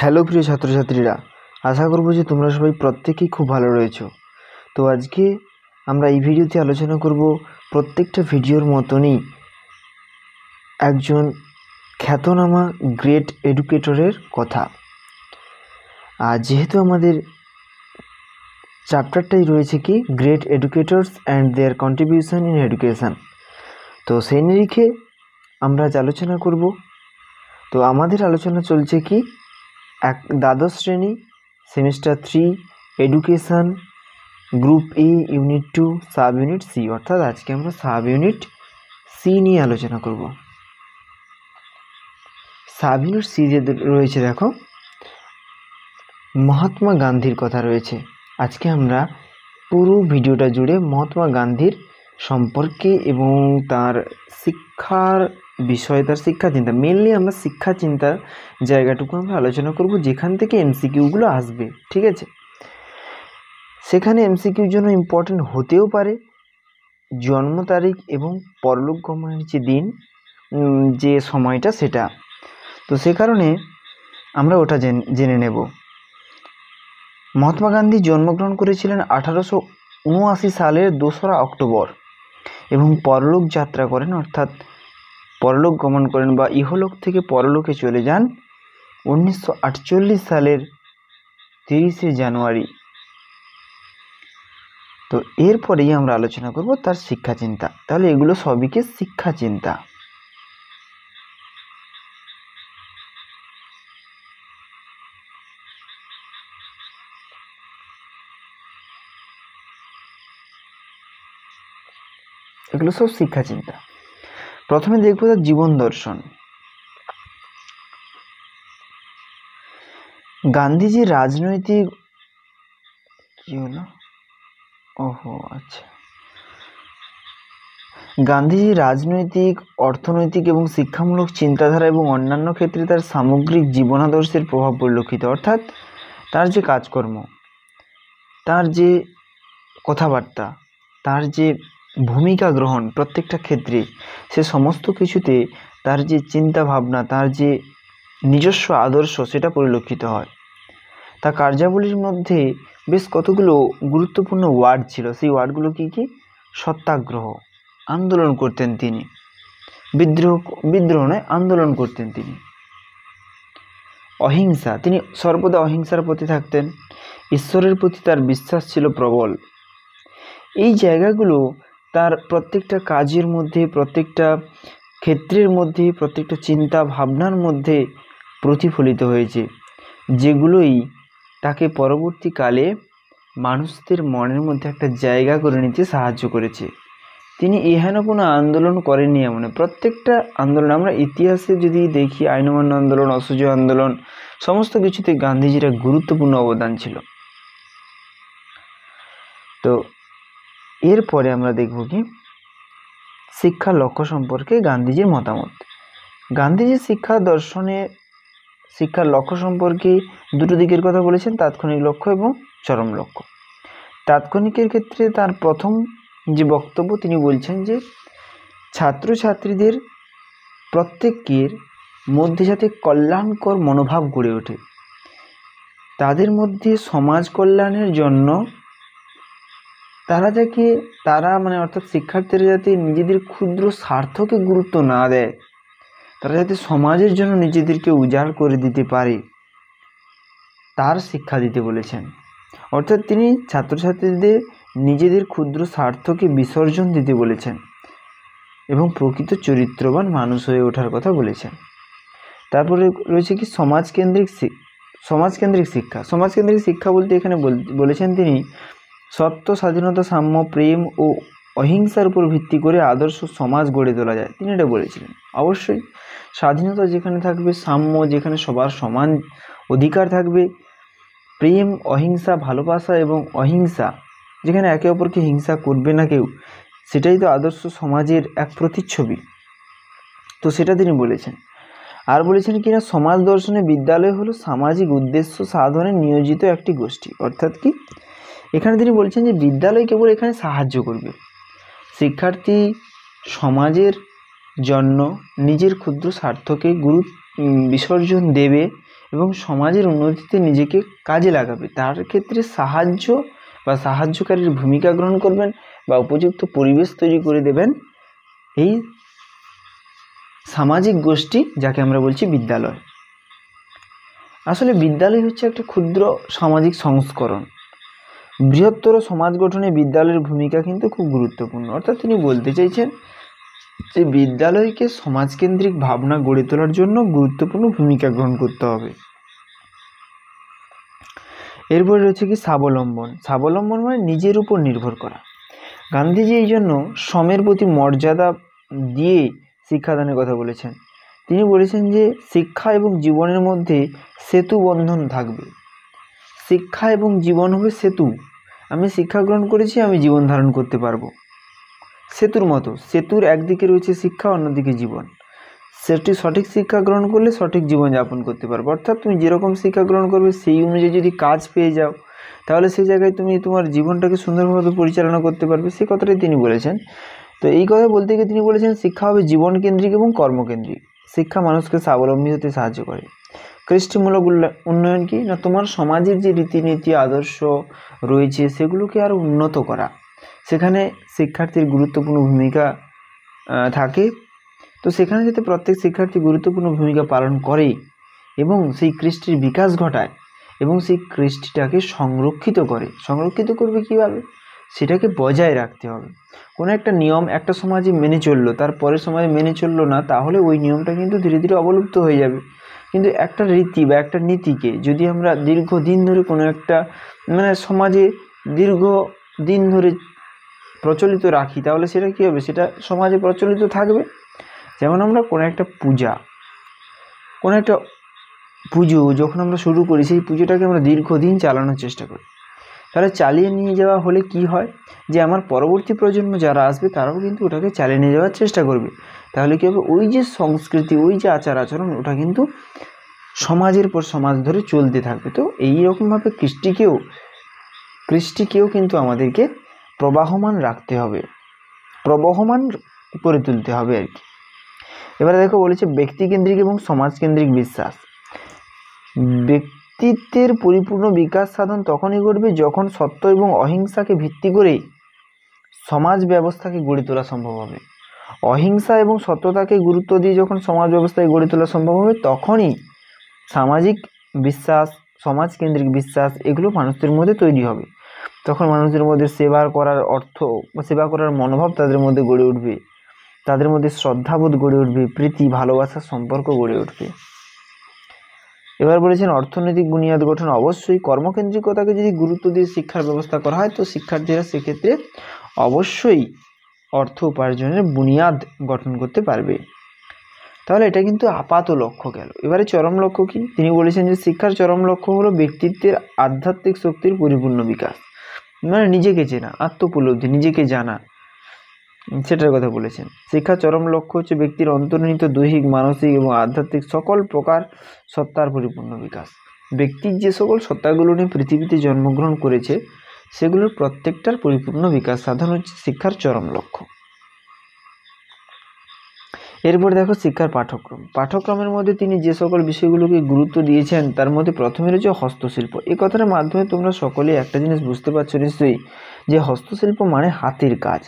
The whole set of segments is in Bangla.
হ্যালো প্রিয় ছাত্রছাত্রীরা, আশা করব যে তোমরা সবাই প্রত্যেকেই খুব ভালো রয়েছো। তো আজকে আমরা এই ভিডিওতে আলোচনা করব প্রত্যেকটা ভিডিওর মতনই একজন খ্যাতনামা গ্রেট এডুকেটরের কথা। আর যেহেতু আমাদের চ্যাপ্টারটাই রয়েছে কি great educators and their contribution in education, তো সেই নিরিখে আমরা আজ আলোচনা করব। তো আমাদের আলোচনা চলছে কি দ্বাদশ শ্রেণী semester 3 education group A unit 2 sub unit C, অর্থাৎ আজকে আমরা সাব ইউনিট সি নিয়ে আলোচনা করব। সাব ইউনিট সি যে রয়েছে, দেখো মহাত্মা গান্ধীর কথা রয়েছে। আজকে আমরা পুরো ভিডিওটা জুড়ে মহাত্মা গান্ধীর সম্পর্কে এবং তার শিক্ষার বিষয়, তার শিক্ষা চিন্তা, মেনলি আমরা শিক্ষা চিন্তার জায়গাটুকু আমরা আলোচনা করব, যেখান থেকে এমসিকিউগুলো আসবে। ঠিক আছে, সেখানে এমসিকিউর জন্য ইম্পর্টেন্ট হতেও পারে জন্ম তারিখ এবং পরলোক গমনের যে দিন, যে সময়টা, সেটা। তো সে কারণে আমরা ওটা জেনে নেব। মহাত্মা গান্ধী জন্মগ্রহণ করেছিলেন 1879 সালের 2রা অক্টোবর এবং পরলোক যাত্রা করেন, অর্থাৎ পরলোক গমন করেন বা ইহলোক থেকে পরলোকে চলে যান 1948 সালের 30শে জানুয়ারি। তো এরপরেই আমরা আলোচনা করব তার শিক্ষা চিন্তা। তাহলে এগুলো সবই কি শিক্ষা চিন্তা। এগুলো সব শিক্ষা চিন্তা। প্রথমে দেখবো তার জীবন দর্শন। গান্ধীজির রাজনৈতিক গান্ধীজি রাজনৈতিক, অর্থনৈতিক এবং শিক্ষামূলক চিন্তাধারা এবং অন্যান্য ক্ষেত্রে তার সামগ্রিক জীবনাদর্শের প্রভাব পরিলক্ষিত, অর্থাৎ তার যে কাজকর্ম, তার যে কথাবার্তা, তার যে ভূমিকা গ্রহণ প্রত্যেকটা ক্ষেত্রে, সে সমস্ত কিছুতে তার যে চিন্তা ভাবনা, তার যে নিজস্ব আদর্শ, সেটা পরিলক্ষিত হয়। তার কার্যাবলীর মধ্যে বেশ কতগুলো গুরুত্বপূর্ণ ওয়ার্ড ছিল। সেই ওয়ার্ডগুলো কি কি? সত্যাগ্রহ, আন্দোলন করতেন তিনি, বিদ্রোহ নয়, আন্দোলন করতেন তিনি। অহিংসা, তিনি সর্বদা অহিংসার প্রতি থাকতেন। ঈশ্বরের প্রতি তার বিশ্বাস ছিল প্রবল। এই জায়গাগুলো তার প্রত্যেকটা কাজের মধ্যে, প্রত্যেকটা ক্ষেত্রের মধ্যে, প্রত্যেকটা চিন্তা ভাবনার মধ্যে প্রতিফলিত হয়েছে, যেগুলোই তাকে পরবর্তীকালে মানুষদের মনের মধ্যে একটা জায়গা করে নিতে সাহায্য করেছে। তিনি এহেন কোনো আন্দোলন করেননি, এমন প্রত্যেকটা আন্দোলন আমরা ইতিহাসে যদি দেখি, আইন অমান্য আন্দোলন, অসহযোগ আন্দোলন, সমস্ত কিছুতে গান্ধীজির এক গুরুত্বপূর্ণ অবদান ছিল। তো এরপরে আমরা দেখব কি শিক্ষার লক্ষ্য সম্পর্কে গান্ধীজির মতামত। গান্ধীজির শিক্ষা দর্শনে শিক্ষার লক্ষ্য সম্পর্কে দুটো দিকের কথা বলেছেন, তাৎক্ষণিক লক্ষ্য এবং চরম লক্ষ্য। তাৎক্ষণিকের ক্ষেত্রে তার প্রথম যে বক্তব্য, তিনি বলছেন যে ছাত্রছাত্রীদের প্রত্যেকের মধ্যে যাতে কল্যাণকর মনোভাব গড়ে ওঠে, তাদের মধ্যে সমাজ কল্যাণের জন্য তারা অর্থাৎ শিক্ষার্থীরা যাতে নিজেদের ক্ষুদ্র স্বার্থকে গুরুত্ব না দেয়, তারা যাতে সমাজের জন্য নিজেদেরকে উজাড় করে দিতে পারে, তার শিক্ষা দিতে বলেছেন। অর্থাৎ তিনি ছাত্রছাত্রীদের নিজেদের ক্ষুদ্র স্বার্থকে বিসর্জন দিতে বলেছেন এবং প্রকৃত চরিত্রবান মানুষ হয়ে ওঠার কথা বলেছেন। তারপরে রয়েছে কি সমাজকেন্দ্রিক শিক্ষা। সমাজকেন্দ্রিক শিক্ষা বলতে এখানে বলেছেন তিনি সত্য, স্বাধীনতা, সাম্য, প্রেম ও অহিংসার উপর ভিত্তি করে আদর্শ সমাজ গড়ে তোলা যায়, তিনি এটা বলেছিলেন। অবশ্যই স্বাধীনতা যেখানে থাকবে, সাম্য যেখানে সবার সমান অধিকার থাকবে, প্রেম, অহিংসা, ভালোবাসা এবং অহিংসা যেখানে একে অপরকে হিংসা করবে না কেউ, সেটাই তো আদর্শ সমাজের এক প্রতিচ্ছবি। তো সেটা তিনি বলেছেন। আর বলেছেন কিনা সমাজ দর্শনে বিদ্যালয় হলো সামাজিক উদ্দেশ্য সাধনে নিয়োজিত একটি গোষ্ঠী। অর্থাৎ কি এখানে তিনি বলছেন যে বিদ্যালয় কেবল এখানে সাহায্য করবে, শিক্ষার্থী সমাজের জন্য নিজের ক্ষুদ্র স্বার্থকে বিসর্জন দেবে এবং সমাজের উন্নতিতে নিজেকে কাজে লাগাবে, তার ক্ষেত্রে সাহায্য বা সাহায্যকারীর ভূমিকা গ্রহণ করবেন বা উপযুক্ত পরিবেশ তৈরি করে দেবেন এই সামাজিক গোষ্ঠী, যাকে আমরা বলছি বিদ্যালয়। আসলে বিদ্যালয় হচ্ছে একটা ক্ষুদ্র সামাজিক সংস্করণ। বৃহত্তর সমাজ গঠনে বিদ্যালয়ের ভূমিকা কিন্তু খুব গুরুত্বপূর্ণ। অর্থাৎ তিনি বলতে চাইছেন যে বিদ্যালয়কে সমাজকেন্দ্রিক ভাবনা গড়ে তোলার জন্য গুরুত্বপূর্ণ ভূমিকা গ্রহণ করতে হবে। এরপরে রয়েছে কি স্বাবলম্বন। স্বাবলম্বন মানে নিজের উপর নির্ভর করা। গান্ধীজি এই জন্য শ্রমের প্রতি মর্যাদা দিয়ে শিক্ষাদানের কথা বলেছেন। তিনি বলেছেন যে শিক্ষা এবং জীবনের মধ্যে সেতু বন্ধন থাকবে। শিক্ষা এবং জীবন হবে সেতু। আমি শিক্ষা গ্রহণ করেছি, আমি জীবন ধারণ করতে পারবো। সেতুর মতো, সেতুর একদিকে রয়েছে শিক্ষা, অন্যদিকে জীবন। সেটি সঠিক শিক্ষা গ্রহণ করলে সঠিক জীবনযাপন করতে পারবে। অর্থাৎ তুমি যেরকম শিক্ষা গ্রহণ করবে সেই অনুযায়ী যদি কাজ পেয়ে যাও, তাহলে সেই জায়গায় তুমি তোমার জীবনটাকে সুন্দরভাবে পরিচালনা করতে পারবে। সেই কথাটাই তিনি বলেছেন। তো এই কথা বলতে গিয়ে তিনি বলেছেন শিক্ষা হবে জীবনকেন্দ্রিক এবং কর্মকেন্দ্রিক। শিক্ষা মানুষকে স্বাবলম্বী হতে সাহায্য করে। কৃষ্টিমূলক উন্নয়ন কি না, তোমার সমাজের যে রীতিনীতি আদর্শ রয়েছে সেগুলোকে আরও উন্নত করা, সেখানে শিক্ষার্থীর গুরুত্বপূর্ণ ভূমিকা থাকে। তো সেখানে যাতে প্রত্যেক শিক্ষার্থী গুরুত্বপূর্ণ ভূমিকা পালন করে এবং সেই কৃষ্টির বিকাশ ঘটায় এবং সেই কৃষ্টিটাকে সংরক্ষিত করবে কীভাবে, সেটাকে বজায় রাখতে হবে। কোনো একটা নিয়ম একটা সমাজে মেনে চললো, তার পরের সমাজে মেনে চললো না, তাহলে ওই নিয়মটা কিন্তু ধীরে ধীরে অবলুপ্ত হয়ে যাবে। কিন্তু একটা রীতি বা একটা নীতিকে যদি আমরা দীর্ঘদিন ধরে কোনো একটা সমাজে দীর্ঘদিন ধরে প্রচলিত রাখি, তাহলে সেটা কী হবে, সেটা সমাজে প্রচলিত থাকবে। যেমন আমরা কোনো একটা পুজো যখন আমরা শুরু করি, সেই পুজোটাকে আমরা দীর্ঘদিন চালানোর চেষ্টা করি। তাহলে চালিয়ে নিয়ে যাওয়া হলে কি হয়, যে আমার পরবর্তী প্রজন্ম যারা আসবে তারাও কিন্তু ওটাকে চালিয়ে নিয়ে যাওয়ার চেষ্টা করবে। তাহলে কী হবে, ওই যে সংস্কৃতি, ওই যে আচার আচরণ, ওটা কিন্তু সমাজের পর সমাজ ধরে চলতে থাকবে। তো এইরকমভাবে কৃষ্টিকেও কিন্তু আমাদেরকে প্রবাহমান রাখতে হবে, প্রবহমান করে তুলতে হবে আর কি। এবারে দেখো বলেছে ব্যক্তিকেন্দ্রিক এবং সমাজকেন্দ্রিক বিশ্বাস। ব্যক্তিত্বের পরিপূর্ণ বিকাশ সাধন তখনই ঘটবে যখন সত্য এবং অহিংসাকে ভিত্তি করে সমাজ ব্যবস্থাকে গড়ে তোলা সম্ভব হবে। অহিংসা এবং সত্যতাকে গুরুত্ব দিয়ে যখন সমাজ ব্যবস্থাকে গড়ে তোলা সম্ভব হবে, তখনই সামাজিক বিশ্বাস, সমাজকেন্দ্রিক বিশ্বাস এগুলো মানুষদের মধ্যে তৈরি হবে। তখন মানুষদের মধ্যে সেবা করার সেবা করার মনোভাব তাদের মধ্যে গড়ে উঠবে, তাদের মধ্যে শ্রদ্ধাবোধ গড়ে উঠবে, প্রীতি ভালোবাসার সম্পর্ক গড়ে উঠবে। এবার বলেছেন অর্থনৈতিক বুনিয়াদ গঠন। অবশ্যই কর্মকেন্দ্রিকতাকে যদি গুরুত্ব দিয়ে শিক্ষার ব্যবস্থা করা হয়, তো শিক্ষার্থীরা সেক্ষেত্রে অবশ্যই অর্থ উপার্জনের বুনিয়াদ গঠন করতে পারবে। তাহলে এটা কিন্তু আপাত লক্ষ্য গেল। এবারে চরম লক্ষ্য কি, তিনি বলেছেন যে শিক্ষার চরম লক্ষ্য হলো ব্যক্তিত্বের আধ্যাত্মিক শক্তির পরিপূর্ণ বিকাশ। নিজেকে চেনা, আত্মোপলব্ধি, নিজেকে জানা, সেটার কথা বলেছেন। শিক্ষার চরম লক্ষ্য হচ্ছে ব্যক্তির অন্তর্নিহিত দৈহিক, মানসিক এবং আধ্যাত্মিক সকল প্রকার সত্তার পরিপূর্ণ বিকাশ। ব্যক্তির যে সকল সত্তাগুলো নিয়ে পৃথিবীতে জন্মগ্রহণ করেছে, সেগুলোর প্রত্যেকটার পরিপূর্ণ বিকাশ সাধন হচ্ছে শিক্ষার চরম লক্ষ্য। এরপর দেখো শিক্ষার পাঠ্যক্রমের মধ্যে তিনি যে সকল বিষয়গুলোকে গুরুত্ব দিয়েছেন, তার মধ্যে প্রথমে রয়েছে হস্তশিল্প। এই কথাটার মাধ্যমে তোমরা সকলেই একটা জিনিস বুঝতে পারছো নিশ্চয়ই, যে হস্তশিল্প মানে হাতের কাজ।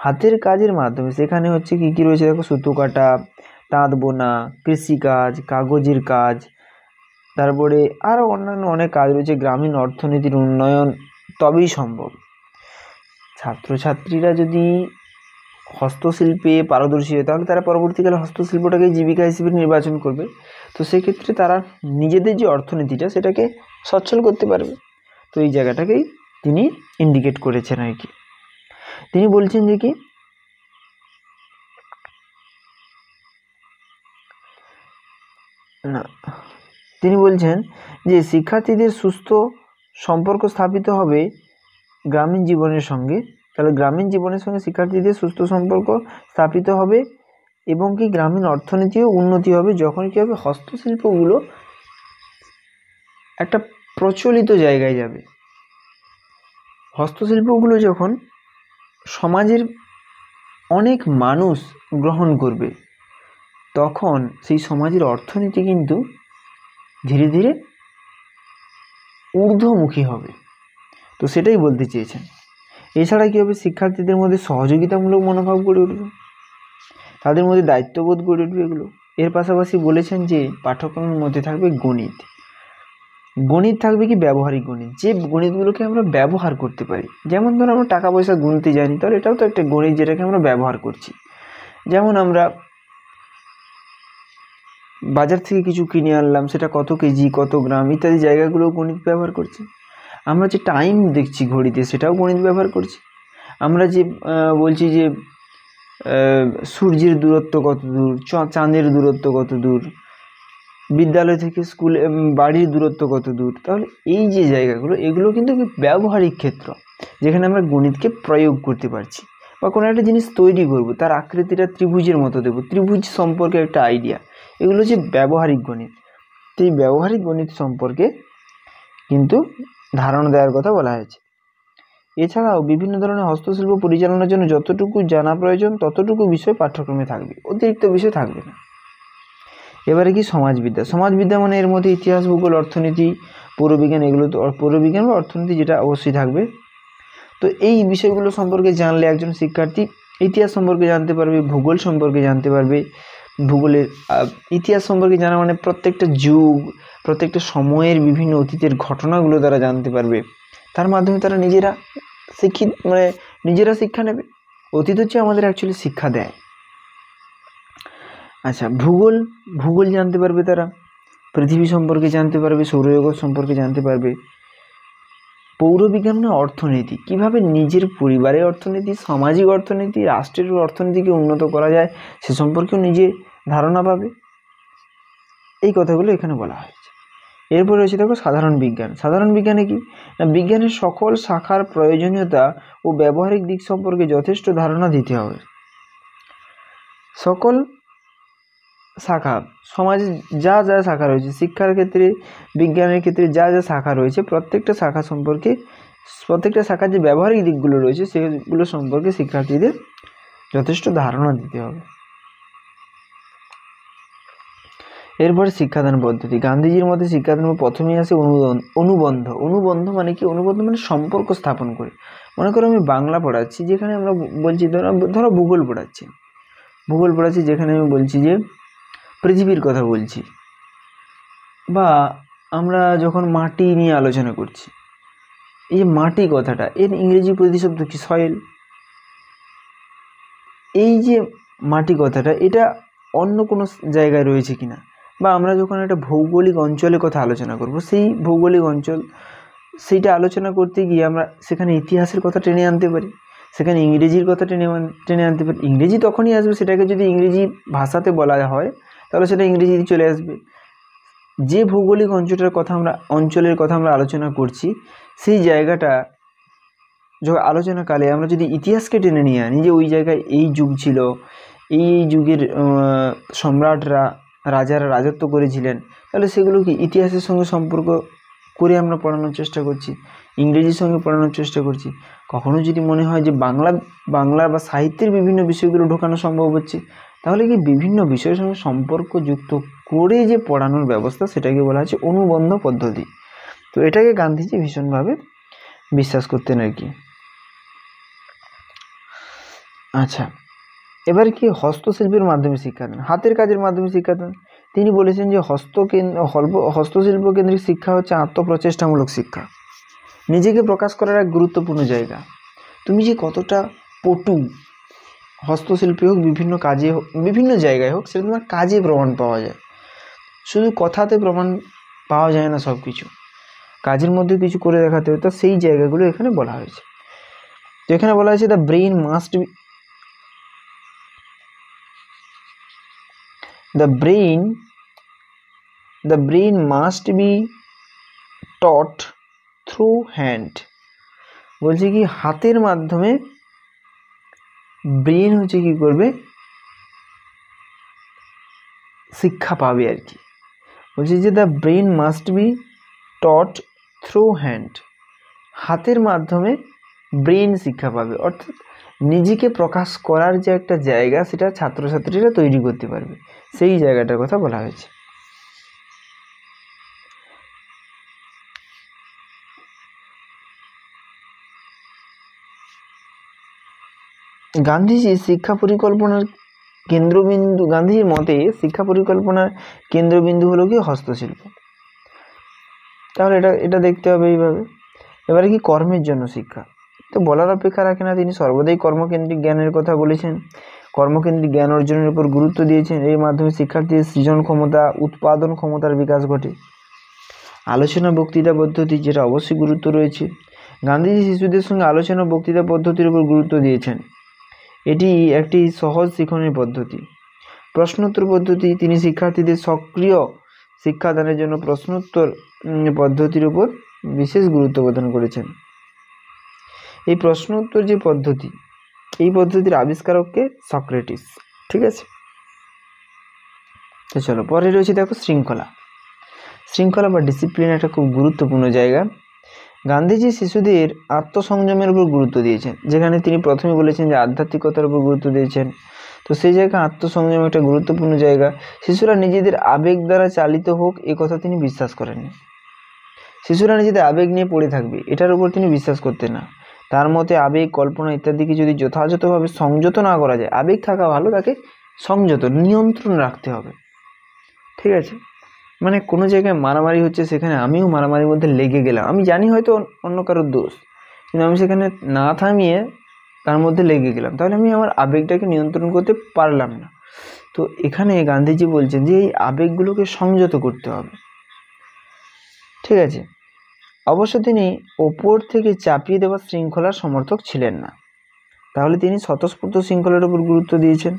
হাতের কাজের মাধ্যমে সেখানে হচ্ছে কি কি রয়েছে দেখো, সুতো কাটা, তাঁত বোনা, কৃষিকাজ, কাগজের কাজ, তারপরে আরও অন্যান্য অনেক কাজ রয়েছে। গ্রামীণ অর্থনীতির উন্নয়ন তবেই সম্ভব। ছাত্রছাত্রীরা যদি হস্তশিল্পে পারদর্শী হয়, তাহলে তারা পরবর্তীকালে হস্তশিল্পটাকে জীবিকা হিসেবে নির্বাচন করবে। তো সেক্ষেত্রে তারা নিজেদের যে অর্থনীতিটা, সেটাকে সচ্ছল করতে পারবে। তো এই জায়গাটাকেই তিনি ইন্ডিকেট করেছেন আর কি। তিনি বলছেন যে কি না, তিনি বলছেন যে শিক্ষার্থীদের সুস্থ সম্পর্ক স্থাপিত হবে গ্রামীণ জীবনের সঙ্গে। তাহলে গ্রামীণ জীবনের সঙ্গে শিক্ষার্থীদের সুস্থ সম্পর্ক স্থাপিত হবে এবং কি গ্রামীণ অর্থনীতিও উন্নতি হবে যখন কি হবে, হস্তশিল্পগুলো একটা প্রচলিত জায়গায় যাবে। হস্তশিল্পগুলো যখন সমাজের অনেক মানুষ গ্রহণ করবে, তখন সেই সমাজের অর্থনীতি কিন্তু ধীরে ধীরে ঊর্ধ্বমুখী হবে। তো সেটাই বলতে চেয়েছেন। এছাড়া কী হবে, শিক্ষার্থীদের মধ্যে সহযোগিতামূলক মনোভাব গড়ে উঠবে, তাদের মধ্যে দায়িত্ববোধ গড়ে উঠবে এগুলো। এর পাশাপাশি বলেছেন যে পাঠ্যক্রমের মধ্যে থাকবে গণিত। গণিত থাকবে কি ব্যবহারিক গণিত, যে গণিতগুলোকে আমরা ব্যবহার করতে পারি। যেমন ধরো আমরা টাকা পয়সা গুনতে জানি, তাহলে এটাও তো একটা গণিত যেটাকে আমরা ব্যবহার করছি। যেমন আমরা বাজার থেকে কিছু কিনে আনলাম, সেটা কত কেজি, কত গ্রাম ইত্যাদি জায়গাগুলো গণিত ব্যবহার করছি। আমরা যে টাইম দেখছি ঘড়িতে, সেটাও গণিত ব্যবহার করছি। আমরা যে বলছি যে সূর্যের দূরত্ব কত দূর, চাঁদের দূরত্ব কত দূর, বিদ্যালয় থেকে স্কুলে বাড়ির দূরত্ব কত দূর, তাহলে এই যে জায়গাগুলো, এগুলো কিন্তু ব্যবহারিক ক্ষেত্র, যেখানে আমরা গণিতকে প্রয়োগ করতে পারছি। বা কোনো একটা জিনিস তৈরি করব, তার আকৃতিটা ত্রিভুজের মতো দেবো, ত্রিভুজ সম্পর্কে একটা আইডিয়া, এগুলো যে ব্যবহারিক গণিত। তো এই ব্যবহারিক গণিত সম্পর্কে কিন্তু ধারণা দেওয়ার কথা বলা হয়েছে। এছাড়াও বিভিন্ন ধরনের হস্তশিল্প পরিচালনার জন্য যতটুকু জানা প্রয়োজন ততটুকু বিষয় পাঠ্যক্রমে থাকবে, অতিরিক্ত বিষয় থাকবে না। এবারে কি সমাজবিদ্যা। সমাজবিদ্যা মানে এর মধ্যে ইতিহাস, ভূগোল, অর্থনীতি, পৌরবিজ্ঞান, এগুলো তো পৌরবিজ্ঞান বা অর্থনীতি যেটা অবশ্যই থাকবে। তো এই বিষয়গুলো সম্পর্কে জানলে একজন শিক্ষার্থী ইতিহাস সম্পর্কে জানতে পারবে, ভূগোল সম্পর্কে জানতে পারবে। ভূগোলের ইতিহাস সম্পর্কে জানা মানে প্রত্যেকটা যুগ, প্রত্যেকটা সময়ের বিভিন্ন অতীতের ঘটনাগুলো তারা জানতে পারবে। তার মাধ্যমে তারা নিজেরা নিজেরা শিক্ষা নেবে। অতীত হচ্ছে আমাদের অ্যাকচুয়ালি শিক্ষা দেয়। আচ্ছা, ভূগোল জানতে পারবে তারা, পৃথিবী সম্পর্কে জানতে পারবে, সৌরজগৎ সম্পর্কে জানতে পারবে। পৌরবিজ্ঞান মানে অর্থনীতি, কিভাবে নিজের পরিবারের অর্থনীতি, সামাজিক অর্থনীতি, রাষ্ট্রের অর্থনীতিকে উন্নত করা যায় সে সম্পর্কেও নিজে ধারণা পাবে। এই কথাগুলো এখানে বলা হয়েছে। এরপর রয়েছে দেখো সাধারণ বিজ্ঞান। সাধারণ বিজ্ঞানে কি না, বিজ্ঞানের সকল শাখার প্রয়োজনীয়তা ও ব্যবহারিক দিক সম্পর্কে যথেষ্ট ধারণা দিতে হবে। সকল শাখা, সমাজে যা যা শাখা রয়েছে, শিক্ষার ক্ষেত্রে, বিজ্ঞানের ক্ষেত্রে যা যা শাখা রয়েছে, প্রত্যেকটা শাখা সম্পর্কে, প্রত্যেকটা শাখার যে ব্যবহারিক দিকগুলো রয়েছে সেগুলো সম্পর্কে শিক্ষার্থীদের যথেষ্ট ধারণা দিতে হবে। এরপরে শিক্ষাদান পদ্ধতি। গান্ধীজির মতে শিক্ষাদানের প্রথমেই আসে অনুবন্ধ। অনুবন্ধ মানে কি? অনুবন্ধ মানে সম্পর্ক স্থাপন করে। মনে করো আমি বাংলা পড়াচ্ছি, যেখানে আমরা বলছি, ধরো ভূগোল পড়াচ্ছি, যেখানে আমি বলছি যে পৃথিবীর কথা বলছি, বা আমরা যখন মাটি নিয়ে আলোচনা করছি, এই যে মাটি কথাটা, এর ইংরেজি প্রতিশব্দ কি? সয়েল। এই যে মাটি কথাটা, এটা অন্য কোনো জায়গায় রয়েছে কিনা, বা আমরা যখন একটা ভৌগোলিক অঞ্চলের কথা আলোচনা করব, সেই ভৌগোলিক অঞ্চল, সেইটা আলোচনা করতে গিয়ে আমরা সেখানে ইতিহাসের কথা টেনে আনতে পারি, সেখানে ইংরেজির কথা টেনে আনতে পারি। ইংরেজি তখনই আসবে, সেটাকে যদি ইংরেজি ভাষাতে বলা হয় তাহলে সেটা ইংরেজিতে চলে আসবে। যে ভৌগোলিক অঞ্চলের কথা আমরা আলোচনা করছি, সেই জায়গাটা যখন আলোচনাকালে আমরা যদি ইতিহাসকে টেনে নিয়ে আনি, যে ওই জায়গায় এই যুগ ছিল, এই যুগের সম্রাটরা, রাজারা রাজত্ব করেছিলেন, তাহলে সেগুলো কি ইতিহাসের সঙ্গে সম্পর্ক করে আমরা পড়ানোর চেষ্টা করছি, ইংরেজির সঙ্গে পড়ানোর চেষ্টা করছি। কখনো যদি মনে হয় যে বাংলা বা সাহিত্যের বিভিন্ন বিষয়গুলো ঢোকানো সম্ভব হচ্ছে, তাহলে কি বিভিন্ন বিষয়ের সঙ্গে সম্পর্ক যুক্ত করে যে পড়ানোর ব্যবস্থা, সেটাকে বলা হচ্ছে অনুবন্ধ পদ্ধতি। তো এটাকে গান্ধীজি ভীষণভাবে বিশ্বাস করতেন আর কি। আচ্ছা, এবার কি হস্তশিল্পের মাধ্যমে শিক্ষাদান, হাতের কাজের মাধ্যমে শিক্ষাদান। তিনি বলেছেন যে হস্তশিল্প কেন্দ্রিক শিক্ষা হচ্ছে আত্মপ্রচেষ্টামূলক শিক্ষা, নিজেকে প্রকাশ করার এক গুরুত্বপূর্ণ জায়গা। তুমি যে কতটা পটু, হস্তশিল্পী হোক, বিভিন্ন কাজে হোক, বিভিন্ন জায়গায় হোক, সেটা তোমার কাজে প্রমাণ পাওয়া যায়। শুধু কথাতে প্রমাণ পাওয়া যায় না, সব কিছু কাজের মধ্যে কিছু করে দেখাতে হয়। তো সেই জায়গাগুলো এখানে বলা হয়েছে। তো এখানে বলা হয়েছে the brain must be taught through hand. বলছে কি, হাতের মাধ্যমে ব্রেন হচ্ছে কি করবে, শিক্ষা পাবে আর কি। বলছে যে the brain must be taught through hand, হাতের মাধ্যমে ব্রেন শিক্ষা পাবে, অর্থাৎ নিজেকে প্রকাশ করার যে একটা জায়গা, সেটা ছাত্রছাত্রীরা তৈরি করতে পারবে, সেই জায়গাটার কথা বলা হয়েছে। গান্ধীজি শিক্ষা পরিকল্পনার কেন্দ্রবিন্দু, গান্ধীজির মতে শিক্ষা পরিকল্পনার কেন্দ্রবিন্দু হলো কি হস্তশিল্প। তাহলে এটা এটা দেখতে হবে এইভাবে। এবারে কি কর্মের জন্য শিক্ষা, তো বলার অপেক্ষা রাখে না, তিনি সর্বদাই কর্মকেন্দ্রিক জ্ঞানের কথা বলেছেন, কর্মকেন্দ্রিক জ্ঞান অর্জনের উপর গুরুত্ব দিয়েছেন। এর মাধ্যমে শিক্ষার্থীদের সৃজন ক্ষমতা, উৎপাদন ক্ষমতার বিকাশ ঘটে। আলোচনা বক্তৃতা পদ্ধতি, যেটা অবশ্যই গুরুত্ব রয়েছে। গান্ধীজি শিশুদের সঙ্গে আলোচনা বক্তৃতা পদ্ধতির উপর গুরুত্ব দিয়েছেন। এটি একটি সহজ শিক্ষণীয় পদ্ধতি। প্রশ্নোত্তর পদ্ধতি, তিনি শিক্ষার্থীদের সক্রিয় শিক্ষাদানের জন্য প্রশ্নোত্তর পদ্ধতির উপর বিশেষ গুরুত্ব প্রদান করেছেন। এই প্রশ্নোত্তর যে পদ্ধতি, এই পদ্ধতির আবিষ্কারককে সক্রেটিস। ঠিক আছে, তো চলো পরে রয়েছে দেখো শৃঙ্খলা। শৃঙ্খলা বা ডিসিপ্লিন একটা খুব গুরুত্বপূর্ণ জায়গা। গান্ধীজি শিশুদের আত্মসংযমের উপর গুরুত্ব দিয়েছেন, যেখানে তিনি প্রথমে বলেছেন যে আধ্যাত্মিকতার উপর গুরুত্ব দিয়েছেন। তো সেই জায়গায় আত্মসংযম একটা গুরুত্বপূর্ণ জায়গা। শিশুরা নিজেদের আবেগ দ্বারা চালিত হোক এ কথা তিনি বিশ্বাস করেননি। শিশুরা নিজেদের আবেগ নিয়ে পড়ে থাকবে এটার উপর তিনি বিশ্বাস করতেন না। তার মতে আবেগ, কল্পনা ইত্যাদিকে যদি যথাযথভাবে সংযত না করা যায়, আবেগ থাকা ভালো, তাকে সংযত, নিয়ন্ত্রণ রাখতে হবে। ঠিক আছে, মানে কোনো জায়গায় মারামারি হচ্ছে, সেখানে আমিও মারামারির মধ্যে লেগে গেলাম, আমি জানি হয়তো অন্য কারোর দোষ, কিন্তু আমি সেখানে না থামিয়ে তার মধ্যে লেগে গেলাম, তাহলে আমি আমার আবেগটাকে নিয়ন্ত্রণ করতে পারলাম না। তো এখানে গান্ধীজি বলছেন যে এই আবেগগুলোকে সংযত করতে হবে। ঠিক আছে, অবশ্য তিনি ওপর থেকে চাপিয়ে দেওয়া শৃঙ্খলার সমর্থক ছিলেন না। তাহলে তিনি স্বতঃস্ফূর্ত শৃঙ্খলার উপর গুরুত্ব দিয়েছেন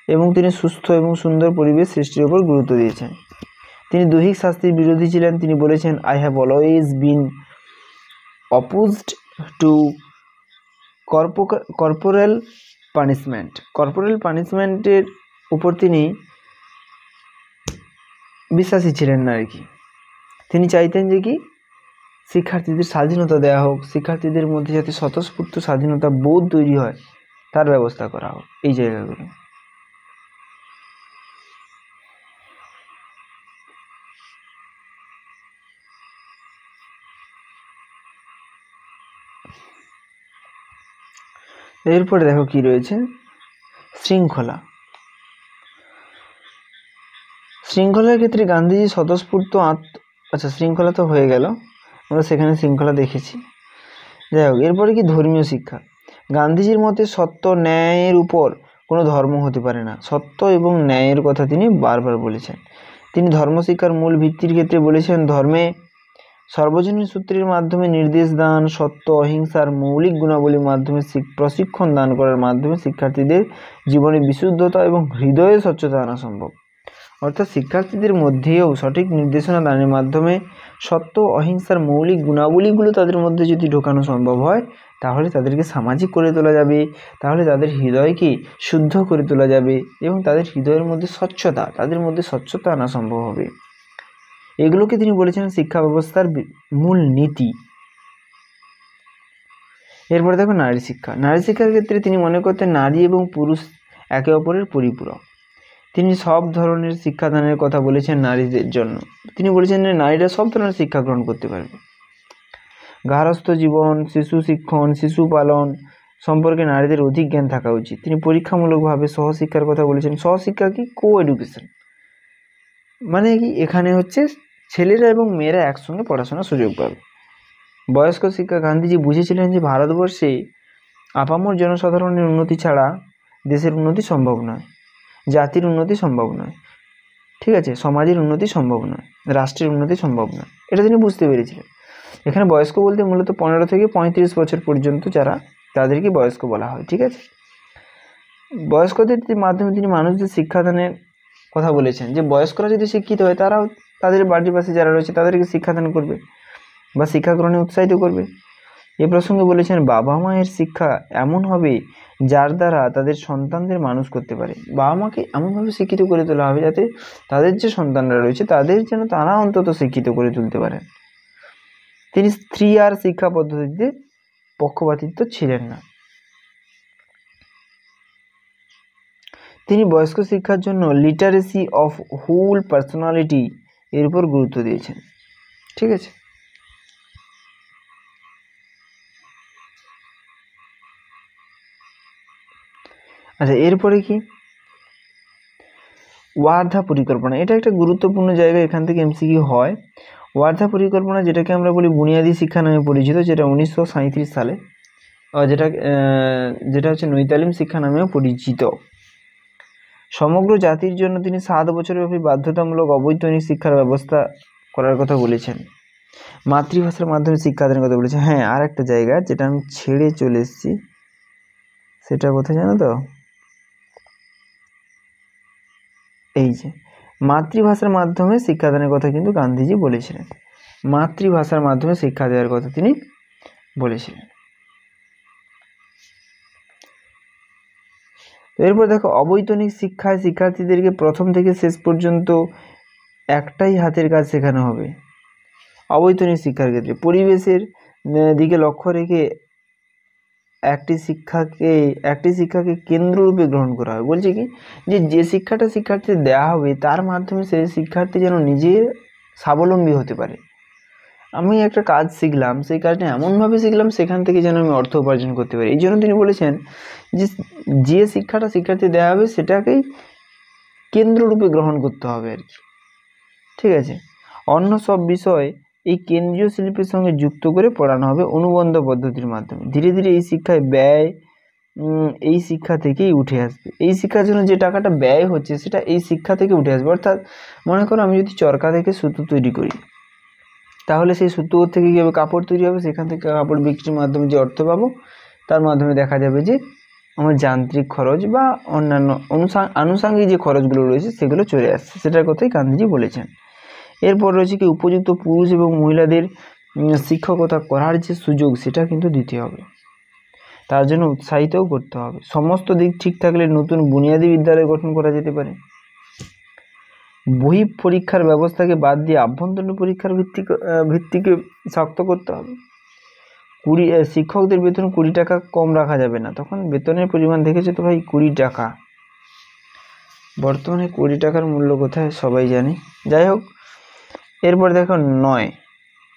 এবং তিনি সুস্থ এবং সুন্দর পরিবেশ সৃষ্টির উপর গুরুত্ব দিয়েছেন। তিনি দৈহিক শাস্তির বিরোধী ছিলেন। তিনি বলেছেন, I have always been opposed to corporal punishment. Corporal পানিশমেন্টের উপর তিনি বিশ্বাসী ছিলেন না আর কি। তিনি চাইতেন যে কি শিক্ষার্থীদের স্বাধীনতা দেওয়া হোক, শিক্ষার্থীদের মধ্যে যাতে স্বতঃস্ফূর্ত স্বাধীনতা বোধ তৈরি হয় তার ব্যবস্থা করা হোক, এই জায়গাগুলো। এরপরে দেখো কি রয়েছে, শৃঙ্খলা। শৃঙ্খলার ক্ষেত্রে গান্ধীজি স্বতঃস্ফূর্ত আচ্ছা শৃঙ্খলা তো হয়ে গেল, আমরা সেখানে শৃঙ্খলা দেখেছি। যাই হোক, এরপরে কি ধর্মীয় শিক্ষা। গান্ধীজির মতে সত্য ন্যায়ের উপর কোনো ধর্ম হতে পারে না। সত্য এবং ন্যায়ের কথা তিনি বারবার বলেছেন। তিনি ধর্মশিক্ষার মূল ভিত্তির ক্ষেত্রে বলেছেন, ধর্মে সর্বজনীন সূত্রের মাধ্যমে নির্দেশ দান, সত্য, অহিংসার মৌলিক গুণাবলীর মাধ্যমে প্রশিক্ষণ দান করার মাধ্যমে শিক্ষার্থীদের জীবনে বিশুদ্ধতা এবং হৃদয়ে স্বচ্ছতা আনা সম্ভব। অর্থাৎ শিক্ষার্থীদের মধ্যেও সঠিক নির্দেশনা দানের মাধ্যমে সত্য, অহিংসার মৌলিক গুণাবলীগুলো তাদের মধ্যে যদি ঢোকানো সম্ভব হয়, তাহলে তাদেরকে সামাজিক করে তোলা যাবে, তাহলে তাদের হৃদয়কে শুদ্ধ করে তোলা যাবে এবং তাদের হৃদয়ের মধ্যে স্বচ্ছতা, তাদের মধ্যে স্বচ্ছতা আনা সম্ভব হবে। এগুলোকে তিনি বলেছেন শিক্ষা ব্যবস্থার মূল নীতি। এরপরে দেখো নারী শিক্ষা। নারী শিক্ষার ক্ষেত্রে তিনি মনে করতেন নারী এবং পুরুষ একে অপরের পরিপূরক। তিনি সব ধরনের শিক্ষাদানের কথা বলেছেন নারীদের জন্য। তিনি বলেছেন যে নারীরা সব ধরনের শিক্ষা গ্রহণ করতে পারবে। গার্হস্থ্য জীবন, শিশু শিক্ষণ, শিশু পালন সম্পর্কে নারীদের অধিক জ্ঞান থাকা উচিত। তিনি পরীক্ষামূলকভাবে সহশিক্ষার কথা বলেছেন। সহশিক্ষা কি? কো এডুকেশন, মানে কি এখানে হচ্ছে ছেলেরা এবং মেয়েরা একসঙ্গে পড়াশোনার সুযোগ পাবে। বয়স্ক শিক্ষা। গান্ধীজি বুঝেছিলেন যে ভারতবর্ষে আপামর জনসাধারণের উন্নতি ছাড়া দেশের উন্নতি সম্ভব নয়, জাতির উন্নতি সম্ভব নয়, ঠিক আছে, সমাজের উন্নতি সম্ভব নয়, রাষ্ট্রের উন্নতি সম্ভব নয়, এটা তিনি বুঝতে পেরেছিলেন। এখানে বয়স্ক বলতে মূলত 15 থেকে 35 বছর পর্যন্ত যারা, তাদেরকে বয়স্ক বলা হয়। ঠিক আছে, বয়স্কদের মাধ্যমে তিনি মানুষদের শিক্ষাদানের কথা বলেছেন, যে বয়স্করা যদি শিক্ষিত হয় তারাও তাদের বাড়ির পাশে যারা রয়েছে তাদেরকে শিক্ষাদান করবে বা শিক্ষা গ্রহণে উৎসাহিত করবে। এ প্রসঙ্গে বলেছেন, বাবা মায়ের শিক্ষা এমন হবে যার দ্বারা তাদের সন্তানদের মানুষ করতে পারে। বাবা মাকে এমনভাবে শিক্ষিত করে তোলা হবে যাতে তাদের যে সন্তানরা রয়েছে তাদের যেন তারা অন্তত শিক্ষিত করে তুলতে পারেন। তিনি স্ত্রী আর শিক্ষা পদ্ধতিতে পক্ষপাতিত্ব ছিলেন না। তিনি বয়স্ক শিক্ষার জন্য লিটারেসি অফ হোল পার্সোনালিটি এর উপর গুরুত্ব দিয়েছেন। ঠিক আছে, আচ্ছা, এরপরে কি ওয়ার্ধা পরিকল্পনা, এটা একটা গুরুত্বপূর্ণ জায়গা, এখান থেকে এমসিকিউ হয়। ওয়ার্ধা পরিকল্পনা যেটাকে আমরা বলি বুনিয়াদী শিক্ষা নামে পরিচিত, যেটা 1937 সালে যেটা হচ্ছে নৈতালিম শিক্ষা নামেও পরিচিত। সমগ্র জাতির জন্য তিনি 7 বছরব্যাপী বাধ্যতামূলক অবৈতনিক শিক্ষার ব্যবস্থা করার কথা বলেছেন। মাতৃভাষার মাধ্যমে শিক্ষাদানের কথা বলেছেন। হ্যাঁ, আর একটা জায়গা যেটা আমি ছেড়ে চলে এসেছি, সেটা কোথায় জানো তো, এই যে মাতৃভাষার মাধ্যমে শিক্ষাদানের কথা কিন্তু গান্ধীজি বলেছিলেন। মাতৃভাষার মাধ্যমে শিক্ষা দেওয়ার কথা তিনি বলেছিলেন। এরপর দেখো, অবৈতনিক শিক্ষায় শিক্ষার্থীদেরকে প্রথম থেকে শেষ পর্যন্ত একটাই হাতের কাজ শেখানো হবে। অবৈতনিক শিক্ষার ক্ষেত্রে পরিবেশের দিকে লক্ষ্য রেখে একটি শিক্ষাকে কেন্দ্ররূপে গ্রহণ করা হয়। বলছে কি, যে শিক্ষাটা শিক্ষার্থী দেওয়া হবে তার মাধ্যমে সেই শিক্ষার্থী যেন নিজে স্বাবলম্বী হতে পারে। আমি একটা কাজ শিখলাম, সেই কাজটা এমনভাবে শিখলাম সেখান থেকে যেন আমি অর্থ উপার্জন করতে পারি। এই জন্য তিনি বলেছেন যে শিক্ষাটা শিক্ষার্থী দেওয়া হবে সেটাকেই কেন্দ্ররূপে গ্রহণ করতে হবে আর কি। ঠিক আছে, অন্য সব বিষয় এই কেন্দ্রীয় শিল্পের সঙ্গে যুক্ত করে পড়ানো হবে অনুবন্ধ পদ্ধতির মাধ্যমে। ধীরে ধীরে এই শিক্ষায় ব্যয় এই শিক্ষা থেকেই উঠে আসবে। এই শিক্ষার জন্য যে টাকাটা ব্যয় হচ্ছে সেটা এই শিক্ষা থেকে উঠে আসবে। অর্থাৎ মনে করো আমি যদি চরকা থেকে সুতো তৈরি করি, তাহলে সেই সুতো থেকে কী হবে, কাপড় তৈরি হবে, সেখান থেকে কাপড় বিক্রির মাধ্যমে যে অর্থ পাবো তার মাধ্যমে দেখা যাবে যে আমার যান্ত্রিক খরচ বা অন্যান্য আনুষাঙ্গিক যে খরচগুলো রয়েছে সেগুলো চলে আসছে। সেটার কথাই গান্ধীজি বলেছেন। এরপর রয়েছে কি, উপযুক্ত পুরুষ এবং মহিলাদের শিক্ষকতা করার যে সুযোগ সেটা কিন্তু দিতে হবে, তার জন্য উৎসাহিতও করতে হবে। সমস্ত দিক ঠিক থাকলে নতুন বুনিয়াদী বিদ্যালয় গঠন করা যেতে পারে। বহি পরীক্ষার ব্যবস্থাকে বাদ দিয়ে আভ্যন্তরীণ পরীক্ষার ভিত্তিকে শক্ত করতে হবে। শিক্ষকদের বেতন 20 টাকা কম রাখা যাবে না। তখন বেতনের পরিমাণ দেখেছো তো ভাই, 20 টাকা। বর্তমানে 20 টাকার মূল্য কোথায় সবাই জানি। যাই হোক, এরপর দেখো 9,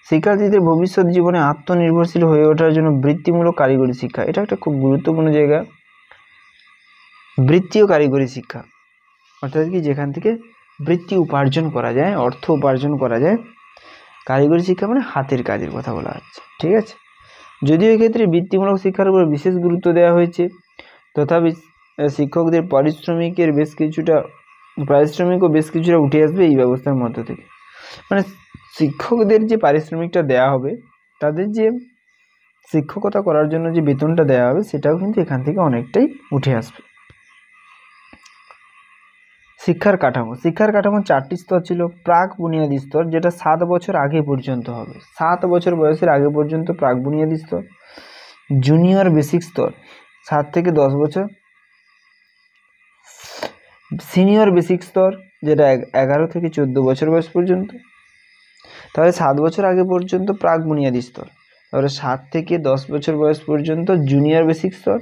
শিক্ষার্থীদের ভবিষ্যৎ জীবনে আত্মনির্ভরশীল হয়ে ওঠার জন্য বৃত্তিমূলক কারিগরি শিক্ষা। এটা একটা খুব গুরুত্বপূর্ণ জায়গা, বৃত্তি ও কারিগরি শিক্ষা। অর্থাৎ কি, যেখান থেকে বৃত্তি উপার্জন করা যায়, অর্থ উপার্জন করা যায়। কারিগরি শিক্ষা মানে হাতের কাজের কথা বলা হচ্ছে। ঠিক আছে, যদিও এক্ষেত্রে বৃত্তিমূলক শিক্ষার উপর বিশেষ গুরুত্ব দেওয়া হয়েছে, তথাপি শিক্ষকদের পারিশ্রমিকও বেশ কিছুটা উঠে আসবে এই ব্যবস্থার মধ্য থেকে। মানে শিক্ষকদের যে পারিশ্রমিকটা দেওয়া হবে, তাদের যে শিক্ষকতা করার জন্য যে বেতনটা দেওয়া হবে, সেটাও কিন্তু এখান থেকে অনেকটাই উঠে আসবে। শিক্ষার কাঠামো 4টি স্তর ছিল। প্রাক বুনিয়াদী স্তর, যেটা 7 বছর আগে পর্যন্ত হবে, 7 বছর বয়সের আগে পর্যন্ত প্রাক বুনিয়াদী স্তর। জুনিয়র বেসিক স্তর 7 থেকে 10 বছর। সিনিয়র বেসিক স্তর, যেটা 11 থেকে 14 বছর বয়স পর্যন্ত। তাহলে 7 বছর আগে পর্যন্ত প্রাক বুনিয়াদী স্তর, তাহলে 7 থেকে 10 বছর বয়স পর্যন্ত জুনিয়র বেসিক স্তর।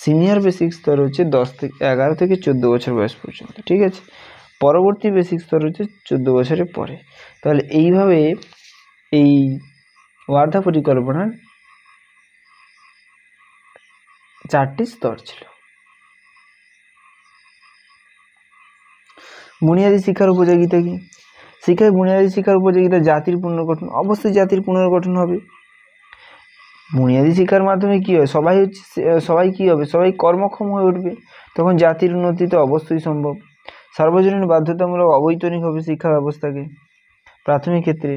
সিনিয়র বেসিক স্তর হচ্ছে 11 থেকে 14 বছর বয়স পর্যন্ত। ঠিক আছে, পরবর্তী বেসিক স্তর হচ্ছে 14 বছরের পরে। তাহলে এইভাবে এই ওয়ার্ধা পরিকল্পনার 4টি স্তর ছিল। বুনিয়াদী শিক্ষার উপযোগিতা কি? বুনিয়াদী শিক্ষার উপযোগিতা জাতির পুনর্গঠন। অবশ্যই জাতির পুনর্গঠন হবে। বুনিয়াদী শিক্ষার মাধ্যমে কি হয়, সবাই কর্মক্ষম হয়ে উঠবে, তখন জাতির উন্নতি তো অবশ্যই সম্ভব। সার্বজনীন বাধ্যতামূলক অবৈতনিক হবে শিক্ষা ব্যবস্থাকে প্রাথমিক ক্ষেত্রে।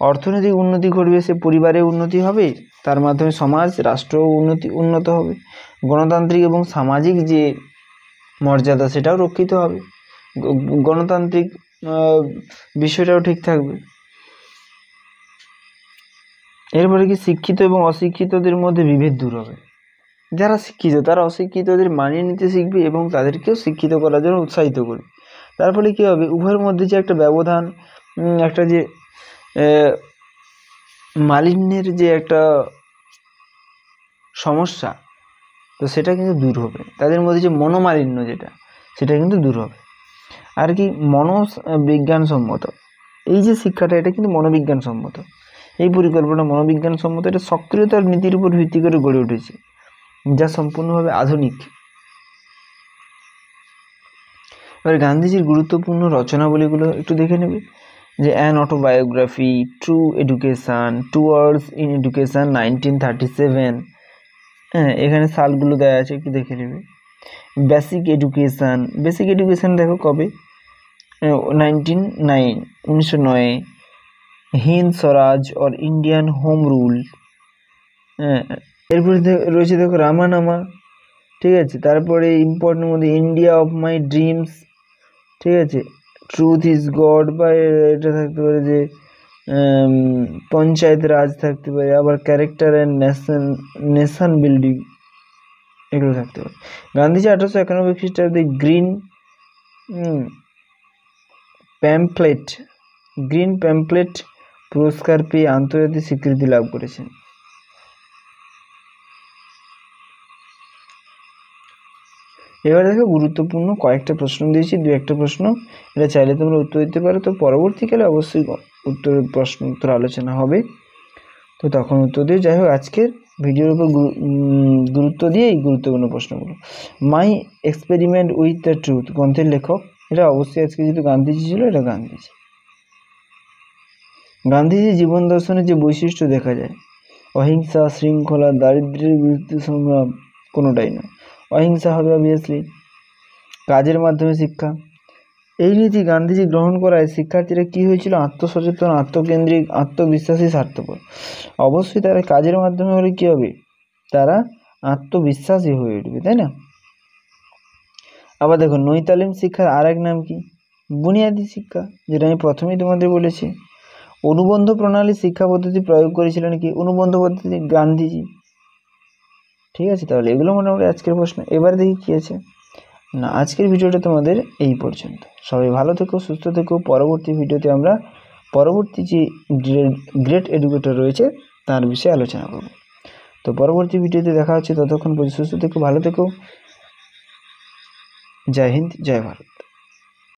অর্থনৈতিক উন্নতি ঘটবে, সে পরিবারের উন্নতি হবে, তার মাধ্যমে সমাজ রাষ্ট্র উন্নত হবে। গণতান্ত্রিক এবং সামাজিক যে মর্যাদা সেটাও রক্ষিত হবে, গণতান্ত্রিক বিষয়টাও ঠিক থাকবে। এরপরে কি, শিক্ষিত এবং অশিক্ষিতদের মধ্যে বিভেদ দূর হবে। যারা শিক্ষিত তারা অশিক্ষিতদের মানিয়ে নিতে শিখবে এবং তাদেরকেও শিক্ষিত করার জন্য উৎসাহিত করবে। তার ফলে কী হবে, উভয়ের মধ্যে যে একটা ব্যবধান, একটা যে মালিন্যের যে একটা সমস্যা, তো সেটা কিন্তু দূর হবে। তাদের মধ্যে যে মনোমালিন্য সেটা কিন্তু দূর হবে। আর কি, মনোবিজ্ঞানসম্মত এই যে শিক্ষাটা, এটা কিন্তু মনোবিজ্ঞানসম্মত। এই পরিকল্পনা মনোবিজ্ঞানসম্মত, এটা সক্রিয়তার নীতির উপর ভিত্তি করে গড়ে উঠেছে, যা সম্পূর্ণভাবে আধুনিক। এবার গান্ধীজির গুরুত্বপূর্ণ রচনাবলীগুলো একটু দেখে নেবে, যে an autobiography, true education, towards in education 1937, হ্যাঁ এখানে সালগুলো দেওয়া আছে, একটু দেখে নেবে। বেসিক এডুকেশান দেখো কবে, 1909, হিন্দ স্বরাজ অর ইন্ডিয়ান হোম রুল, হ্যাঁ এরপরে রয়েছে দেখো রামানামা, ঠিক আছে। তারপরে ইম্পর্টেন্ট মধ্যে ইন্ডিয়া অফ মাই ড্রিমস, ঠিক আছে। ট্রুথ ইজ গড, বা এটা থাকতে পারে যে পঞ্চায়েত রাজ থাকতে পারে, আবার ক্যারেক্টার অ্যান্ড নেশন বিল্ডিং, এগুলো থাকতে পারে। গান্ধীজি 1891 খ্রিস্টাব্দে গ্রিন প্যাম্পলেট পুরস্কার পেয়ে আন্তর্জাতিক স্বীকৃতি লাভ করেছেন। এবার দেখো গুরুত্বপূর্ণ কয়েকটা প্রশ্ন দিয়েছি, দু একটা প্রশ্ন, এটা চাইলে তোমরা উত্তর দিতে পারো। তো পরবর্তীকালে অবশ্যই প্রশ্ন উত্তর আলোচনা হবে, তো তখন উত্তর দিয়ে। যাই হোক, আজকের ভিডিওর উপর গুরুত্ব দিয়ে এই গুরুত্বপূর্ণ প্রশ্নগুলো। মাই এক্সপেরিমেন্ট উইথ দ্য ট্রুথ গ্রন্থের লেখক, এটা অবশ্যই আজকে যেহেতু গান্ধীজি ছিল, এটা গান্ধীজি। গান্ধীজির জীবন দর্শনে যে বৈশিষ্ট্য দেখা যায়, অহিংসা, শৃঙ্খলা, দারিদ্র্যের বিরুদ্ধে সংগ্রাম, কোনোটাই না। অহিংসা হবে অবভিয়াসলি। কাজের মাধ্যমে শিক্ষা, এই নীতি গান্ধীজি গ্রহণ করায় শিক্ষার্থীরা কি হয়েছিল? আত্মসচেতন, আত্মকেন্দ্রিক, আত্মবিশ্বাসী, স্বার্থপর। অবশ্যই তারা কাজের মাধ্যমে হলে কি হবে? তারা আত্মবিশ্বাসী হয়ে উঠবে, তাই না? আবার দেখো, নৈতালিম শিক্ষার আর এক নাম কি? বুনিয়াদী শিক্ষা, যেটা আমি প্রথমেই তোমাদের বলেছি। অনুবন্ধ প্রণালী শিক্ষা পদ্ধতি প্রয়োগ করেছিলেন কি? অনুবন্ধ পদ্ধতি গান্ধীজি। ঠিক আছে, তাহলে এগুলো মোটামুটি আজকের প্রশ্ন। এবার দেখি কি আছে না। আজকের ভিডিওটা তোমাদের এই পর্যন্ত। সবাই ভালো থেকো, সুস্থ থেকো। পরবর্তী ভিডিওতে আমরা পরবর্তী যে গ্রেট এডুকেটর রয়েছে তার বিষয়ে আলোচনা করব। তো পরবর্তী ভিডিওতে দেখা হচ্ছে, ততক্ষণ পর্যন্ত সুস্থ থেকো, ভালো থেকো। জয় হিন্দ, জয় ভারত।